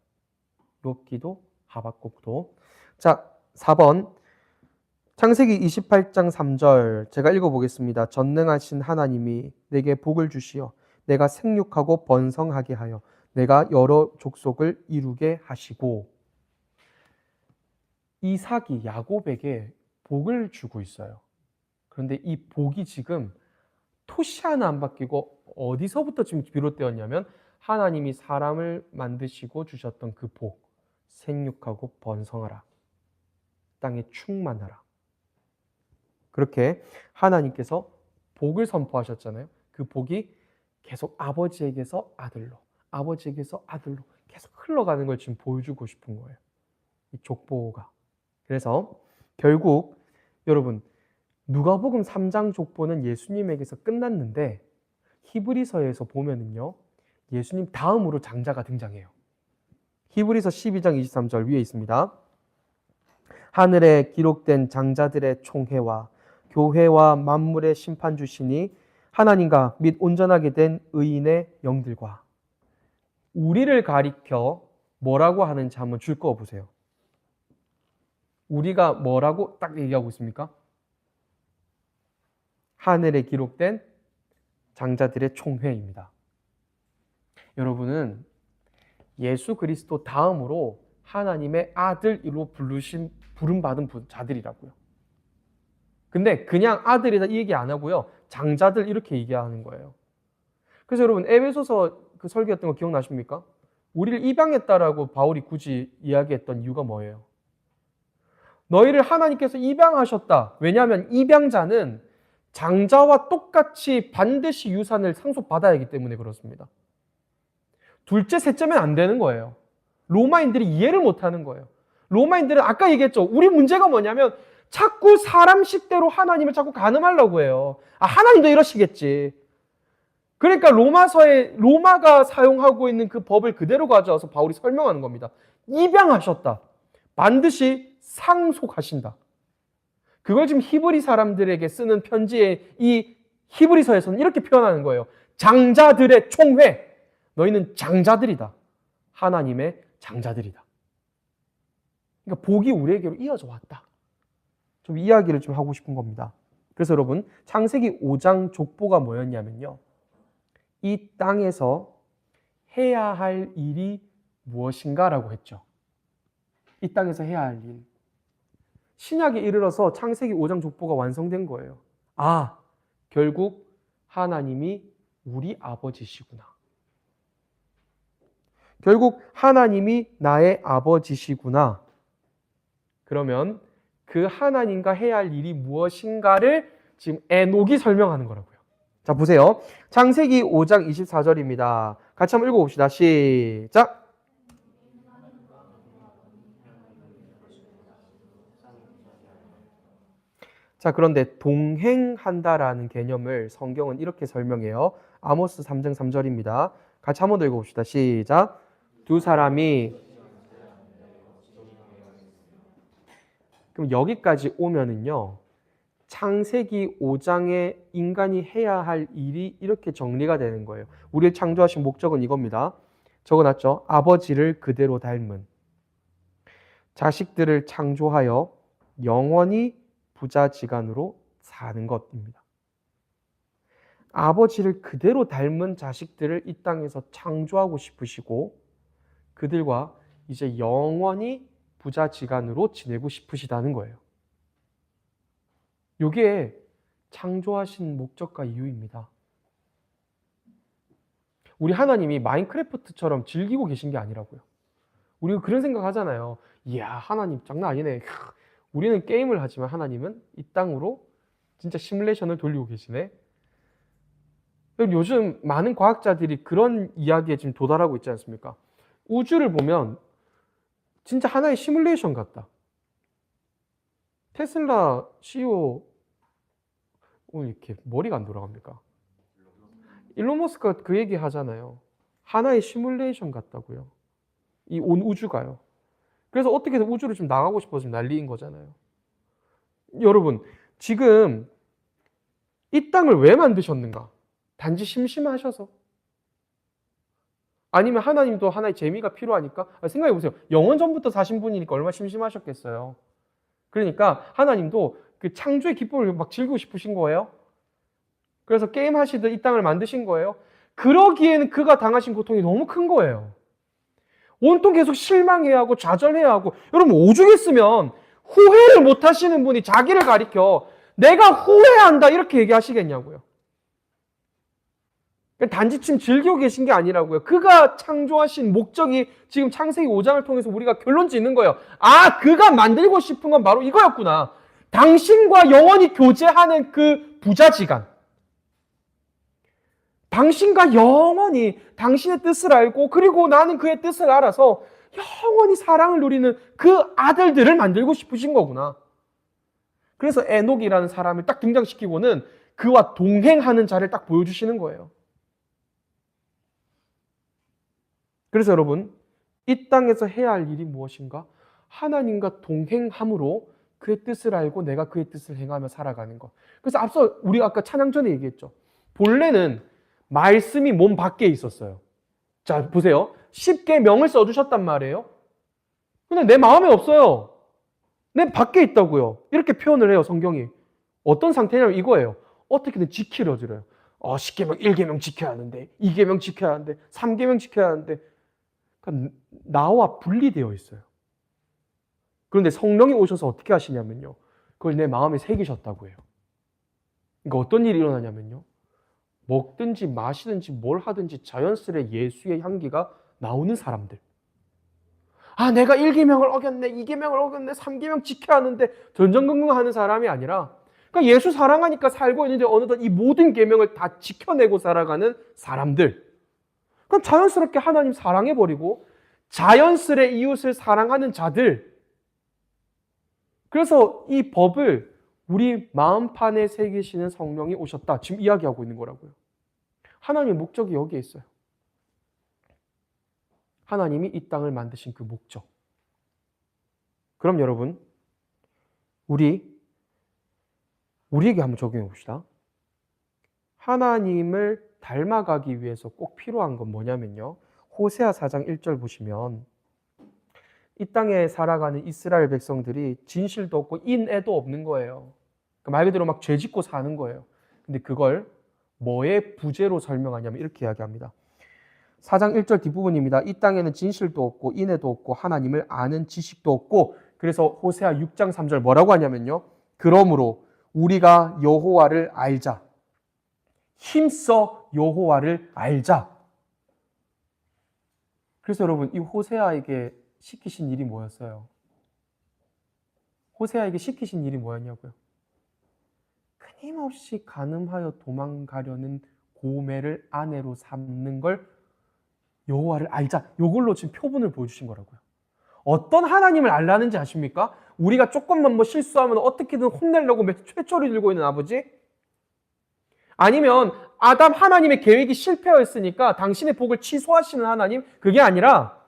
욥기도 하박국도. 자, 4번 창세기 28장 3절 제가 읽어보겠습니다. 전능하신 하나님이 내게 복을 주시어 내가 생육하고 번성하게 하여 내가 여러 족속을 이루게 하시고, 이삭이 야곱에게 복을 주고 있어요. 그런데 이 복이 지금 토시 하나 안 바뀌고 어디서부터 지금 비롯되었냐면 하나님이 사람을 만드시고 주셨던 그 복, 생육하고 번성하라, 땅에 충만하라. 그렇게 하나님께서 복을 선포하셨잖아요. 그 복이 계속 아버지에게서 아들로, 아버지에게서 아들로 계속 흘러가는 걸 지금 보여주고 싶은 거예요. 이 족보가. 그래서 결국 여러분, 누가복음 3장 족보는 예수님에게서 끝났는데 히브리서에서 보면은요, 예수님 다음으로 장자가 등장해요. 히브리서 12장 23절 위에 있습니다. 하늘에 기록된 장자들의 총회와 교회와 만물의 심판 주시니 하나님과 및 온전하게 된 의인의 영들과. 우리를 가리켜 뭐라고 하는지 한번 줄 거 보세요. 우리가 뭐라고 딱 얘기하고 있습니까? 하늘에 기록된 장자들의 총회입니다. 여러분은 예수 그리스도 다음으로 하나님의 아들로 부름받은 자들이라고요. 근데 그냥 아들이다 이 얘기 안 하고요. 장자들 이렇게 얘기하는 거예요. 그래서 여러분 에베소서 그 설교했던 거 기억나십니까? 우리를 입양했다라고 바울이 굳이 이야기했던 이유가 뭐예요? 너희를 하나님께서 입양하셨다. 왜냐하면 입양자는 장자와 똑같이 반드시 유산을 상속받아야 하기 때문에 그렇습니다. 둘째, 셋째면 안 되는 거예요. 로마인들이 이해를 못하는 거예요. 로마인들은 아까 얘기했죠. 우리 문제가 뭐냐면 자꾸 사람 식대로 하나님을 자꾸 가늠하려고 해요. 아, 하나님도 이러시겠지. 그러니까 로마가 사용하고 있는 그 법을 그대로 가져와서 바울이 설명하는 겁니다. 입양하셨다. 반드시 상속하신다. 그걸 지금 히브리 사람들에게 쓰는 편지에 이 히브리서에서는 이렇게 표현하는 거예요. 장자들의 총회. 너희는 장자들이다. 하나님의 장자들이다. 그러니까 복이 우리에게로 이어져 왔다. 좀 이야기를 좀 하고 싶은 겁니다. 그래서 여러분 창세기 5장 족보가 뭐였냐면요. 이 땅에서 해야 할 일이 무엇인가라고 했죠. 이 땅에서 해야 할 일. 신약에 이르러서 창세기 5장 족보가 완성된 거예요. 아, 결국 하나님이 우리 아버지시구나. 결국 하나님이 나의 아버지시구나. 그러면 그 하나님과 해야 할 일이 무엇인가를 지금 에녹이 설명하는 거라고요. 자, 보세요. 창세기 5장 24절입니다. 같이 한번 읽어봅시다. 시작! 자, 그런데 동행한다라는 개념을 성경은 이렇게 설명해요. 아모스 3장 3절입니다. 같이 한번 더 읽어봅시다. 시작! 두 사람이. 그럼 여기까지 오면은요, 창세기 5장에 인간이 해야 할 일이 이렇게 정리가 되는 거예요. 우리를 창조하신 목적은 이겁니다. 적어놨죠? 아버지를 그대로 닮은 자식들을 창조하여 영원히 부자지간으로 사는 것입니다. 아버지를 그대로 닮은 자식들을 이 땅에서 창조하고 싶으시고 그들과 이제 영원히 부자지간으로 지내고 싶으시다는 거예요. 이게 창조하신 목적과 이유입니다. 우리 하나님이 마인크래프트처럼 즐기고 계신 게 아니라고요. 우리가 그런 생각 하잖아요. 이야, 하나님 장난 아니네. 우리는 게임을 하지만 하나님은 이 땅으로 진짜 시뮬레이션을 돌리고 계시네. 요즘 많은 과학자들이 그런 이야기에 지금 도달하고 있지 않습니까? 우주를 보면 진짜 하나의 시뮬레이션 같다. 테슬라 CEO 오늘 이렇게 머리가 안 돌아갑니까? 일론 머스크가 그 얘기 하잖아요. 하나의 시뮬레이션 같다고요. 이 온 우주가요. 그래서 어떻게든 우주를 좀 나가고 싶어서 지금 난리인 거잖아요. 여러분, 지금 이 땅을 왜 만드셨는가? 단지 심심하셔서? 아니면 하나님도 하나의 재미가 필요하니까? 생각해 보세요. 영원 전부터 사신 분이니까 얼마나 심심하셨겠어요. 그러니까 하나님도 그 창조의 기쁨을 막 즐기고 싶으신 거예요. 그래서 게임 하시듯 이 땅을 만드신 거예요. 그러기에는 그가 당하신 고통이 너무 큰 거예요. 온통 계속 실망해야 하고 좌절해야 하고. 여러분, 오죽 했으면 후회를 못 하시는 분이 자기를 가리켜 내가 후회한다 이렇게 얘기하시겠냐고요. 단지 지금 즐기고 계신 게 아니라고요. 그가 창조하신 목적이 지금 창세기 5장을 통해서 우리가 결론 짓는 거예요. 아, 그가 만들고 싶은 건 바로 이거였구나. 당신과 영원히 교제하는 그 부자지간. 당신과 영원히 당신의 뜻을 알고 그리고 나는 그의 뜻을 알아서 영원히 사랑을 누리는 그 아들들을 만들고 싶으신 거구나. 그래서 에녹이라는 사람을 딱 등장시키고는 그와 동행하는 자를 딱 보여주시는 거예요. 그래서 여러분, 이 땅에서 해야 할 일이 무엇인가? 하나님과 동행함으로 그의 뜻을 알고 내가 그의 뜻을 행하며 살아가는 것. 그래서 앞서 우리가 아까 찬양 전에 얘기했죠. 본래는 말씀이 몸 밖에 있었어요. 자, 보세요. 10계명을 써주셨단 말이에요. 근데 내 마음에 없어요. 내 밖에 있다고요. 이렇게 표현을 해요, 성경이. 어떤 상태냐면 이거예요. 어떻게든 지키려 들어요. 10계명, 1계명 지켜야 하는데, 2계명 지켜야 하는데, 3계명 지켜야 하는데, 그러니까 나와 분리되어 있어요. 그런데 성령이 오셔서 어떻게 하시냐면요. 그걸 내 마음에 새기셨다고 해요. 그러니까 어떤 일이 일어나냐면요. 먹든지 마시든지 뭘 하든지 자연스레 예수의 향기가 나오는 사람들. 아, 내가 1계명을 어겼네, 2계명을 어겼네, 3계명 지켜야 하는데 전전긍긍하는 사람이 아니라 그러니까 예수 사랑하니까 살고 있는데 어느덧 이 모든 계명을 다 지켜내고 살아가는 사람들. 그럼 자연스럽게 하나님 사랑해버리고 자연스레 이웃을 사랑하는 자들. 그래서 이 법을 우리 마음판에 새기시는 성령이 오셨다. 지금 이야기하고 있는 거라고요. 하나님의 목적이 여기에 있어요. 하나님이 이 땅을 만드신 그 목적. 그럼 여러분, 우리에게 한번 적용해 봅시다. 하나님을 닮아가기 위해서 꼭 필요한 건 뭐냐면요. 호세아 4장 1절 보시면 이 땅에 살아가는 이스라엘 백성들이 진실도 없고 인애도 없는 거예요. 말 그대로 막 죄 짓고 사는 거예요. 근데 그걸 뭐의 부재로 설명하냐면 이렇게 이야기합니다. 4장 1절 뒷부분입니다. 이 땅에는 진실도 없고 인애도 없고 하나님을 아는 지식도 없고. 그래서 호세아 6장 3절 뭐라고 하냐면요. 그러므로 우리가 여호와를 알자. 힘써 여호와를 알자. 그래서 여러분, 이 호세아에게 시키신 일이 뭐였어요? 호세아에게 시키신 일이 뭐였냐고요? 끊임없이 간음하여 도망가려는 고멜을 아내로 삼는 걸 여호와를 알자. 이걸로 지금 표본을 보여주신 거라고요. 어떤 하나님을 알라는지 아십니까? 우리가 조금만 뭐 실수하면 어떻게든 혼내려고 최초를 들고 있는 아버지? 아니면 아담 하나님의 계획이 실패했으니까 당신의 복을 취소하시는 하나님? 그게 아니라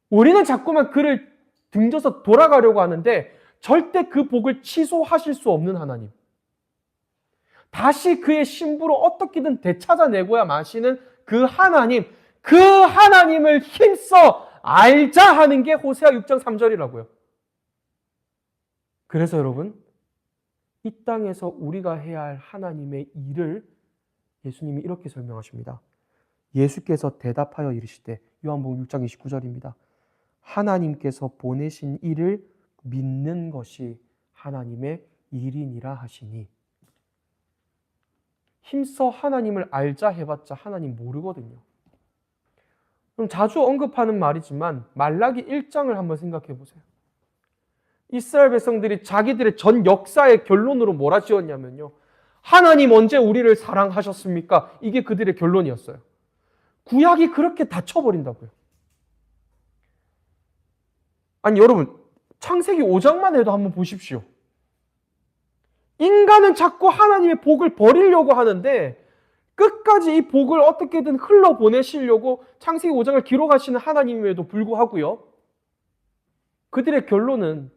우리는 자꾸만 그를 등져서 돌아가려고 하는데 절대 그 복을 취소하실 수 없는 하나님. 다시 그의 신부로 어떻게든 되찾아내고야 마시는 그 하나님, 그 하나님을 힘써 알자 하는 게 호세아 6장 3절이라고요. 그래서 여러분, 이 땅에서 우리가 해야 할 하나님의 일을 예수님이 이렇게 설명하십니다. 예수께서 대답하여 이르시되, 요한복음 6장 29절입니다. 하나님께서 보내신 이를 믿는 것이 하나님의 일이니라 하시니. 힘써 하나님을 알자 해봤자 하나님 모르거든요. 그럼 자주 언급하는 말이지만 말라기 1장을 한번 생각해 보세요. 이스라엘 백성들이 자기들의 전 역사의 결론으로 몰아지었냐면요. 하나님 언제 우리를 사랑하셨습니까? 이게 그들의 결론이었어요. 구약이 그렇게 닫혀버린다고요. 아니 여러분, 창세기 5장만 해도 한번 보십시오. 인간은 자꾸 하나님의 복을 버리려고 하는데 끝까지 이 복을 어떻게든 흘러보내시려고 창세기 5장을 기록하시는 하나님임에도 불구하고요. 그들의 결론은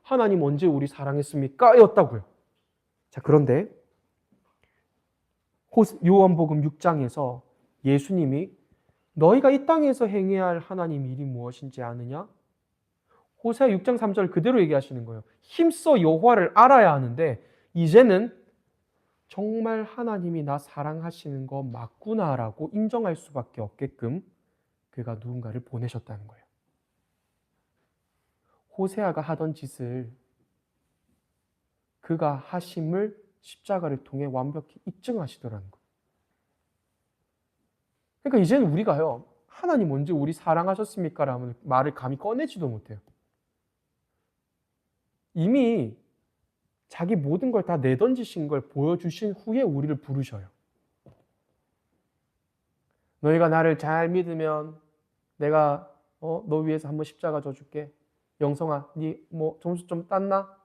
하나님 언제 우리 사랑했습니까? 였다고요. 자, 그런데 요한복음 6장에서 예수님이 너희가 이 땅에서 행해야 할 하나님 일이 무엇인지 아느냐? 호세아 6장 3절 그대로 얘기하시는 거예요. 힘써 여호와를 알아야 하는데 이제는 정말 하나님이 나 사랑하시는 거 맞구나라고 인정할 수밖에 없게끔 그가 누군가를 보내셨다는 거예요. 호세아가 하던 짓을 그가 하심을 십자가를 통해 완벽히 입증하시더라는 거예요. 그러니까 이제는 우리가요, 하나님 언제 우리 사랑하셨습니까? 라는 말을 감히 꺼내지도 못해요. 이미 자기 모든 걸 다 내던지신 걸 보여주신 후에 우리를 부르셔요. 너희가 나를 잘 믿으면 내가 너 위해서 한번 십자가 져줄게. 영성아, 니 뭐 점수 좀 땄나?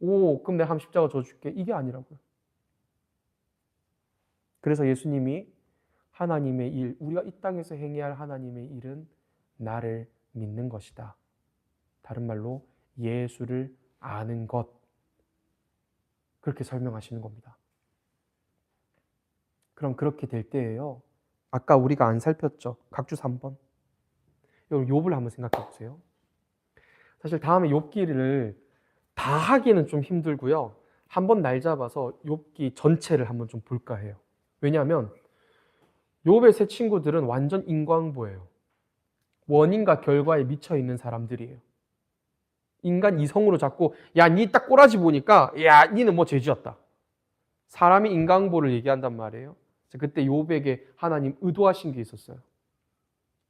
오, 그럼 내가 한번 십자가 져줄게. 이게 아니라고요. 그래서 예수님이 하나님의 일, 우리가 이 땅에서 행해야 할 하나님의 일은 나를 믿는 것이다. 다른 말로 예수를 아는 것. 그렇게 설명하시는 겁니다. 그럼 그렇게 될 때예요. 아까 우리가 안 살폈죠. 각주 3번. 여러분 욥을 한번 생각해 보세요. 사실 다음에 욥기를 다 하기는 좀 힘들고요. 한번 날 잡아서 욥기 전체를 한번 좀 볼까 해요. 왜냐하면 욥의 세 친구들은 완전 인과응보예요. 원인과 결과에 미쳐 있는 사람들이에요. 인간 이성으로 잡고 야, 니 딱 꼬라지 보니까 야, 니는 뭐 죄지었다. 사람이 인과응보를 얘기한단 말이에요. 그때 욥에게 하나님 의도하신 게 있었어요.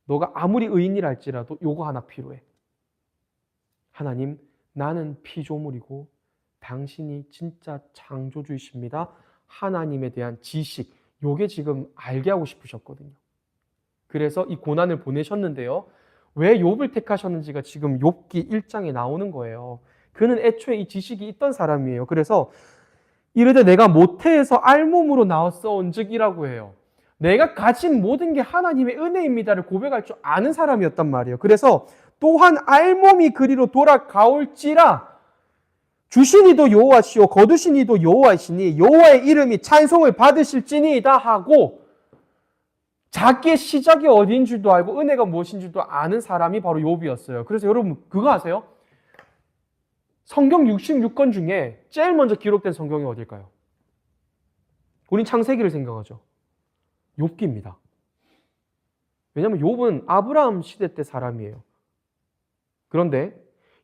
너가 아무리 의인이라 할지라도 요거 하나 필요해. 하나님, 나는 피조물이고 당신이 진짜 창조주이십니다. 하나님에 대한 지식, 요게 지금 알게 하고 싶으셨거든요. 그래서 이 고난을 보내셨는데요. 왜 욥을 택하셨는지가 지금 욥기 1장에 나오는 거예요. 그는 애초에 이 지식이 있던 사람이에요. 그래서 이르되 내가 모태에서 알몸으로 나왔사온 즉이라고 해요. 내가 가진 모든 게 하나님의 은혜입니다를 고백할 줄 아는 사람이었단 말이에요. 그래서 또한 알몸이 그리로 돌아가올지라 주시니도 여호와시오 거두시니도 여호와시니 여호와의 이름이 찬송을 받으실지니이다 하고 자기의 시작이 어디인 줄도 알고 은혜가 무엇인 줄도 아는 사람이 바로 욥이었어요. 그래서 여러분 그거 아세요? 성경 66권 중에 제일 먼저 기록된 성경이 어딜까요? 우린 창세기를 생각하죠. 욥기입니다. 왜냐하면 욥은 아브라함 시대 때 사람이에요. 그런데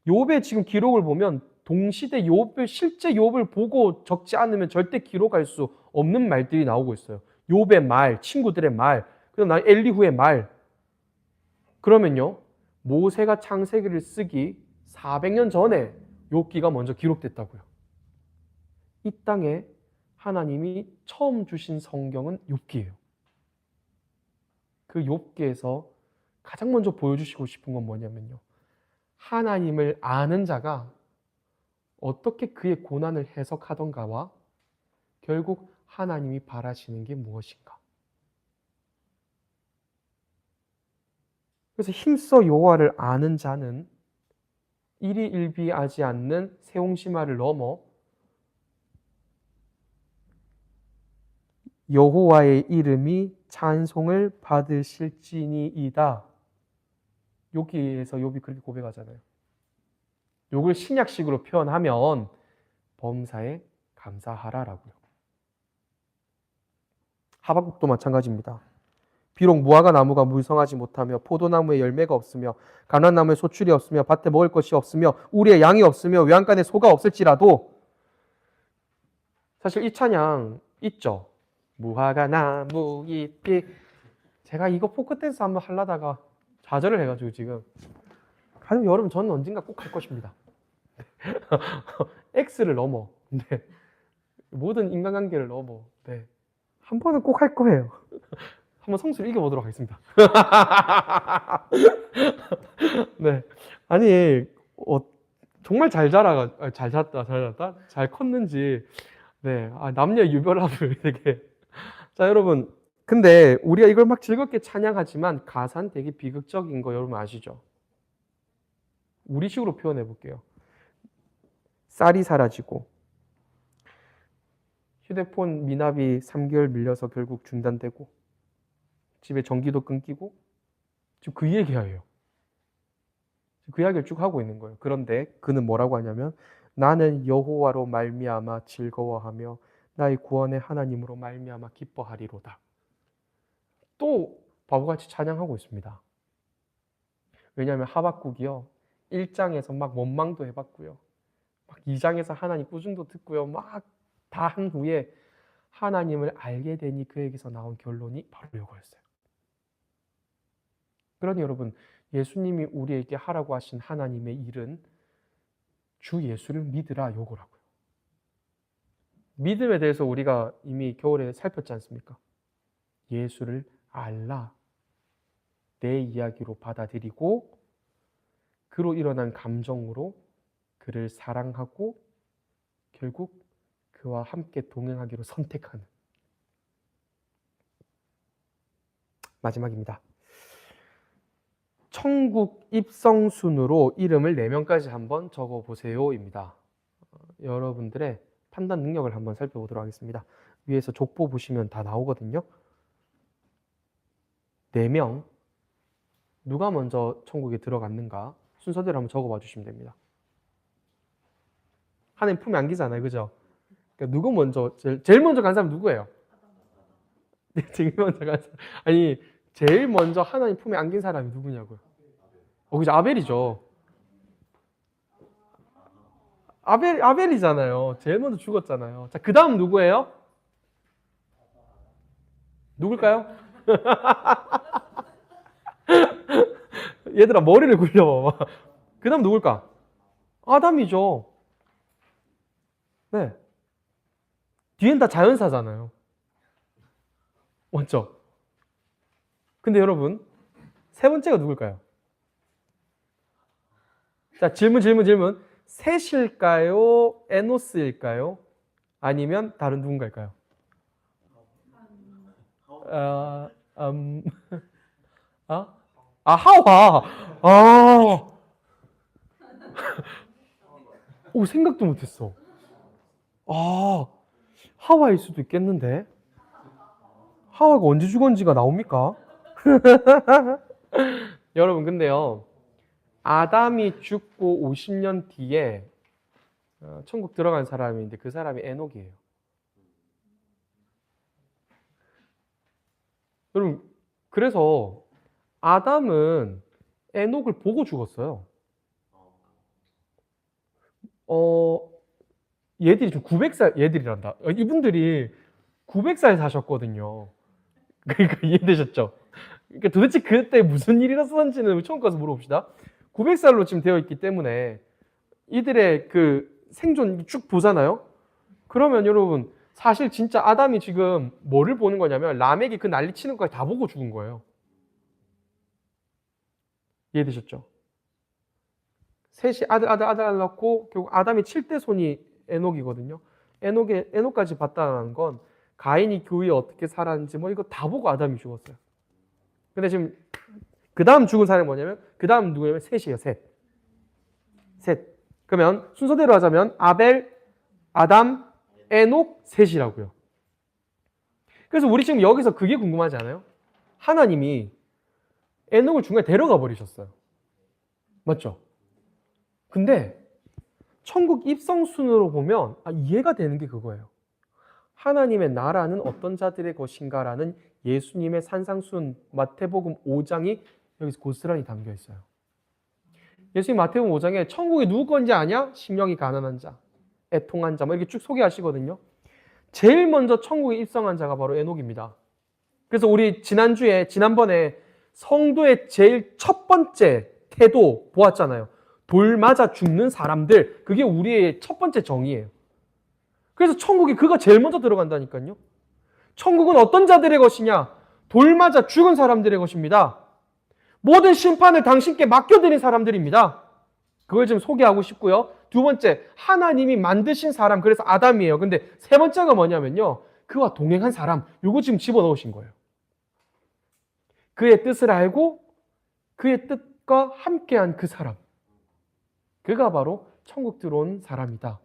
욥의 지금 기록을 보면 동시대 욥을 실제 욥을 보고 적지 않으면 절대 기록할 수 없는 말들이 나오고 있어요. 욥의 말, 친구들의 말, 그다음 엘리후의 말. 그러면요, 모세가 창세기를 쓰기 400년 전에 욥기가 먼저 기록됐다고요. 이 땅에 하나님이 처음 주신 성경은 욥기예요. 그 욥기에서 가장 먼저 보여주시고 싶은 건 뭐냐면요, 하나님을 아는 자가 어떻게 그의 고난을 해석하던가와 결국 하나님이 바라시는 게 무엇인가. 그래서 힘써 여호와를 아는 자는 일희일비하지 않는 세옹심화를 넘어 여호와의 이름이 찬송을 받으실지니이다. 여기에서 욥이 그렇게 고백하잖아요. 요걸 신약식으로 표현하면 범사에 감사하라라고요. 하박국도 마찬가지입니다. 비록 무화과 나무가 무성하지 못하며 포도나무에 열매가 없으며 감람나무에 소출이 없으며 밭에 먹을 것이 없으며 우리의 양이 없으며 외양간에 소가 없을지라도, 사실 이 찬양 있죠. 무화과 나무 잎이, 제가 이거 포크댄스 한번 하려다가 좌절을 해가지고 지금 가령 여러분 저는 언젠가 꼭 할 것입니다. X를 넘어. 근데 모든 인간관계를 너무 한 번은 꼭 할 거예요. 한번 성수를 이겨보도록 하겠습니다. 네, 아니 정말 잘 자라가 잘 잤다 잘 컸는지 남녀 유별합을 되게 자 여러분 근데 우리가 이걸 막 즐겁게 찬양하지만 가사는 되게 비극적인 거 여러분 아시죠? 우리식으로 표현해 볼게요. 쌀이 사라지고 휴대폰 미납이 3개월 밀려서 결국 중단되고 집에 전기도 끊기고 지금 그 얘기예요. 그 이야기를 쭉 하고 있는 거예요. 그런데 그는 뭐라고 하냐면 나는 여호와로 말미암아 즐거워하며 나의 구원의 하나님으로 말미암아 기뻐하리로다. 또 바보같이 찬양하고 있습니다. 왜냐하면 하박국이요 1장에서 막 원망도 해봤고요 막 2장에서 하나님 꾸중도 듣고요 막 다 한 후에 하나님을 알게 되니 그에게서 나온 결론이 바로 이거였어요. 그러니 여러분 예수님이 우리에게 하라고 하신 하나님의 일은 주 예수를 믿으라 요거라고요. 믿음에 대해서 우리가 이미 겨울에 살폈지 않습니까? 예수를 알라 내 이야기로 받아들이고 그로 일어난 감정으로 그를 사랑하고 결국 그와 함께 동행하기로 선택하는 마지막입니다. 천국 입성 순으로 이름을 4명까지 한번 적어보세요입니다. 여러분들의 판단 능력을 한번 살펴보도록 하겠습니다. 위에서 족보 보시면 다 나오거든요. 4명 누가 먼저 천국에 들어갔는가 순서대로 한번 적어봐 주시면 됩니다. 하나님 품에 안기잖아요. 그죠? 그러니까 누구 먼저 제일 먼저 간 사람 누구예요? 제일 먼저 간 사람 아니 제일 먼저 하나님 품에 안긴 사람이 누구냐고요? 그죠? 아벨이죠. 아벨이잖아요. 제일 먼저 죽었잖아요. 자, 그 다음 누구예요? 누굴까요? 얘들아 머리를 굴려봐봐. 그 다음 누굴까? 아담이죠. 네. 뒤엔 다 자연사잖아요. 맞죠? 근데 여러분 세 번째가 누굴까요? 자 질문 셋일까요? 에노스일까요? 아니면 다른 누군가일까요? 하와. 생각도 못했어. 하와일 수도 있겠는데. 하와가 언제 죽었는지가 나옵니까? 여러분 근데요. 아담이 죽고 50년 뒤에 천국 들어간 사람인데 그 사람이 에녹이에요. 여러분 그래서 아담은 에녹을 보고 죽었어요. 얘들이 좀 900살 얘들이란다. 이분들이 900살 사셨거든요. 그러니까 이해되셨죠? 그러니까 도대체 그때 무슨 일이 일어났는지는 처음 가서 물어봅시다. 900살로 지금 되어 있기 때문에 이들의 그 생존 쭉 보잖아요. 그러면 여러분 사실 진짜 아담이 지금 뭐를 보는 거냐면 라멕이 그 난리 치는 거까지 다 보고 죽은 거예요. 이해되셨죠? 셋이 아들 낳고 결국 아담이 7대 손이 에녹이거든요. 에녹까지 봤다는 건 가인이 그 후에 어떻게 살았는지 뭐 이거 다 보고 아담이 죽었어요. 근데 지금 그 다음 죽은 사람이 뭐냐면 그 다음 누구냐면 셋이에요. 셋. 그러면 순서대로 하자면 아벨, 아담, 에녹, 셋이라고요. 그래서 우리 지금 여기서 그게 궁금하지 않아요? 하나님이 에녹을 중간에 데려가 버리셨어요. 맞죠? 근데 천국 입성 순으로 보면 이해가 되는 게 그거예요. 하나님의 나라는 어떤 자들의 것인가라는 예수님의 산상순 마태복음 5장이 여기서 고스란히 담겨 있어요. 예수님 마태복음 5장에 천국이 누구 건지 아냐? 심령이 가난한 자, 애통한 자, 뭐 이렇게 쭉 소개하시거든요. 제일 먼저 천국에 입성한 자가 바로 에녹입니다. 그래서 우리 지난번에 성도의 제일 첫 번째 태도 보았잖아요. 돌 맞아 죽는 사람들, 그게 우리의 첫 번째 정의예요. 그래서 천국에 그가 제일 먼저 들어간다니까요. 천국은 어떤 자들의 것이냐? 돌 맞아 죽은 사람들의 것입니다. 모든 심판을 당신께 맡겨드린 사람들입니다. 그걸 좀 소개하고 싶고요. 두 번째, 하나님이 만드신 사람, 그래서 아담이에요. 근데 세 번째가 뭐냐면요. 그와 동행한 사람, 요거 지금 집어넣으신 거예요. 그의 뜻을 알고 그의 뜻과 함께한 그 사람. 그가 바로 천국 들어온 사람이다.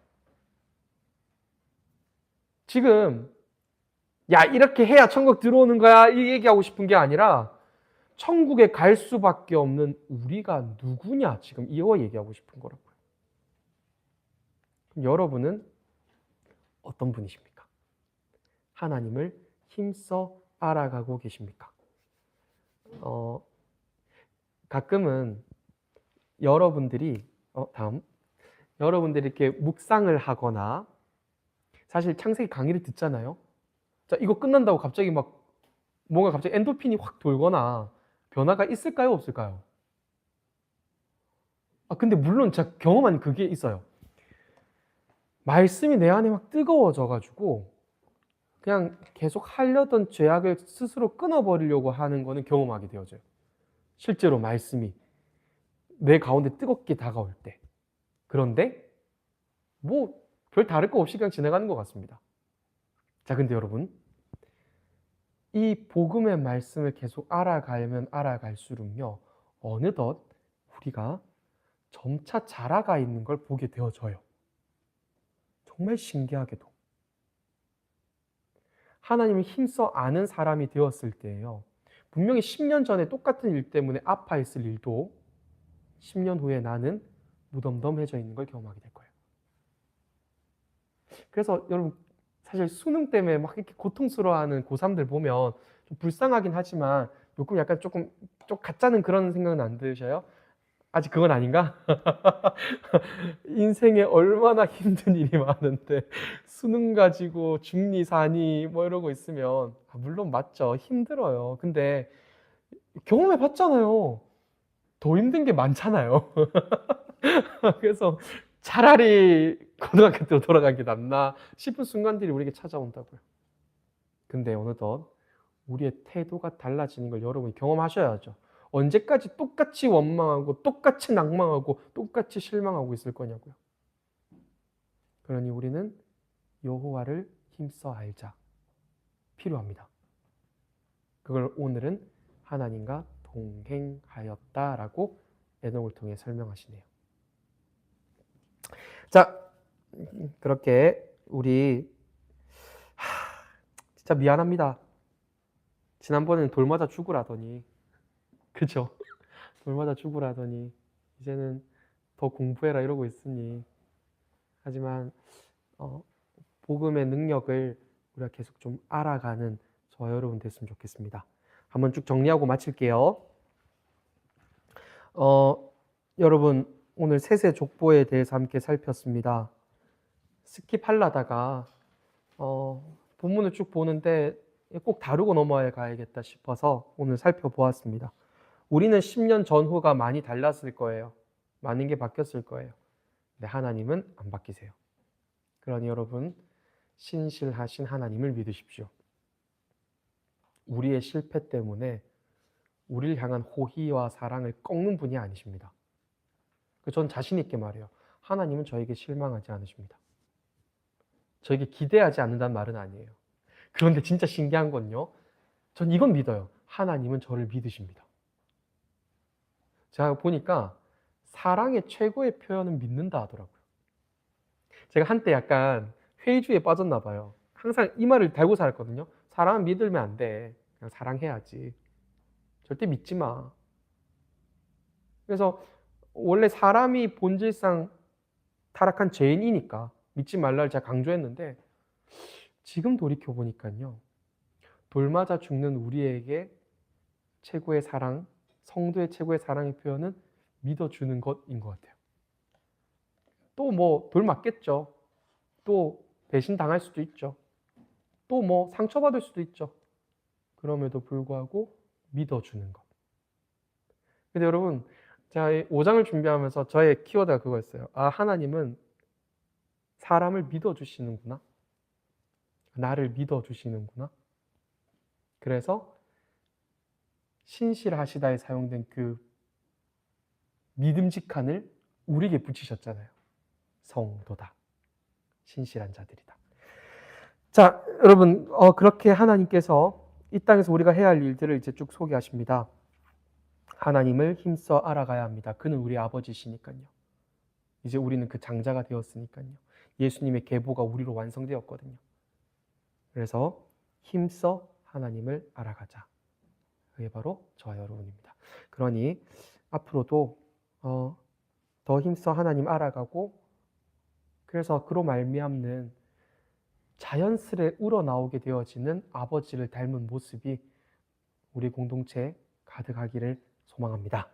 지금 야 이렇게 해야 천국 들어오는 거야 이 얘기하고 싶은 게 아니라 천국에 갈 수밖에 없는 우리가 누구냐 지금 이거 얘기하고 싶은 거라고요. 그럼 여러분은 어떤 분이십니까? 하나님을 힘써 알아가고 계십니까? 가끔은 여러분들이 여러분들이 이렇게 묵상을 하거나 사실 창세기 강의를 듣잖아요. 자, 이거 끝난다고 갑자기 막 뭔가 갑자기 엔도핀이 확 돌거나 변화가 있을까요? 없을까요? 근데 물론 제가 경험한 그게 있어요. 말씀이 내 안에 막 뜨거워져가지고 그냥 계속 하려던 죄악을 스스로 끊어버리려고 하는 거는 경험하게 되어져요. 실제로 말씀이 내 가운데 뜨겁게 다가올 때. 그런데 뭐 별 다를 거 없이 그냥 지나가는 것 같습니다. 자, 근데 여러분 이 복음의 말씀을 계속 알아가면 알아갈수록요 어느덧 우리가 점차 자라가 있는 걸 보게 되어져요. 정말 신기하게도 하나님을 힘써 아는 사람이 되었을 때예요. 분명히 10년 전에 똑같은 일 때문에 아파했을 일도 10년 후에 나는 무덤덤해져 있는 걸 경험하게 될 거예요. 그래서 여러분 사실 수능 때문에 막 이렇게 고통스러워하는 고3들 보면 좀 불쌍하긴 하지만 조금 약간 조금 좀 가짜는 그런 생각은 안 드셔요? 아직 그건 아닌가? 인생에 얼마나 힘든 일이 많은데 수능 가지고 중리 사니 뭐 이러고 있으면 물론 맞죠. 힘들어요. 근데 경험해 봤잖아요. 더 힘든 게 많잖아요. 그래서 차라리 고등학교 때로 돌아간 게 낫나 싶은 순간들이 우리에게 찾아온다고요. 근데 어느덧 우리의 태도가 달라지는 걸 여러분이 경험하셔야죠. 언제까지 똑같이 원망하고 똑같이 낭망하고 똑같이 실망하고 있을 거냐고요. 그러니 우리는 여호와를 힘써 알자. 필요합니다. 그걸 오늘은 하나님과 동행하였다라고 에녹을 통해 설명하시네요. 자, 그렇게 우리 진짜 미안합니다. 지난번에는 돌 맞아 죽으라더니 그죠? 돌 맞아 죽으라더니 이제는 더 공부해라 이러고 있으니 하지만 복음의 능력을 우리가 계속 좀 알아가는 저와 여러분 됐으면 좋겠습니다. 한번 쭉 정리하고 마칠게요. 여러분 오늘 세세 족보에 대해서 함께 살폈습니다. 스킵하려다가 본문을 쭉 보는데 꼭 다루고 넘어야 가야겠다 싶어서 오늘 살펴보았습니다. 우리는 10년 전후가 많이 달랐을 거예요. 많은 게 바뀌었을 거예요. 근데 하나님은 안 바뀌세요. 그러니 여러분 신실하신 하나님을 믿으십시오. 우리의 실패 때문에 우리를 향한 호의와 사랑을 꺾는 분이 아니십니다. 전 자신 있게 말해요. 하나님은 저에게 실망하지 않으십니다. 저에게 기대하지 않는다는 말은 아니에요. 그런데 진짜 신기한 건요. 전 이건 믿어요. 하나님은 저를 믿으십니다. 제가 보니까 사랑의 최고의 표현은 믿는다 하더라고요. 제가 한때 약간 회의주의에 빠졌나 봐요. 항상 이 말을 달고 살았거든요. 사랑은 믿으면 안 돼. 그냥 사랑해야지. 절대 믿지 마. 그래서 원래 사람이 본질상 타락한 죄인이니까 믿지 말라를 제가 강조했는데 지금 돌이켜보니까요. 돌 맞아 죽는 우리에게 최고의 사랑, 성도의 최고의 사랑의 표현은 믿어주는 것인 것 같아요. 또 뭐 돌 맞겠죠. 또 배신당할 수도 있죠. 또 뭐 상처받을 수도 있죠. 그럼에도 불구하고 믿어주는 것. 근데 여러분 제가 5장을 준비하면서 저의 키워드가 그거였어요. 하나님은 사람을 믿어주시는구나. 나를 믿어주시는구나. 그래서 신실하시다에 사용된 그 믿음직한을 우리에게 붙이셨잖아요. 성도다. 신실한 자들이다. 자, 여러분, 그렇게 하나님께서 이 땅에서 우리가 해야 할 일들을 이제 쭉 소개하십니다. 하나님을 힘써 알아가야 합니다. 그는 우리 아버지시니까요. 이제 우리는 그 장자가 되었으니까요. 예수님의 계보가 우리로 완성되었거든요. 그래서 힘써 하나님을 알아가자. 그게 바로 저와 여러분입니다. 그러니 앞으로도 더 힘써 하나님 알아가고, 그래서 그로 말미암는 자연스레 우러나오게 되어지는 아버지를 닮은 모습이 우리 공동체에 가득하기를 소망합니다.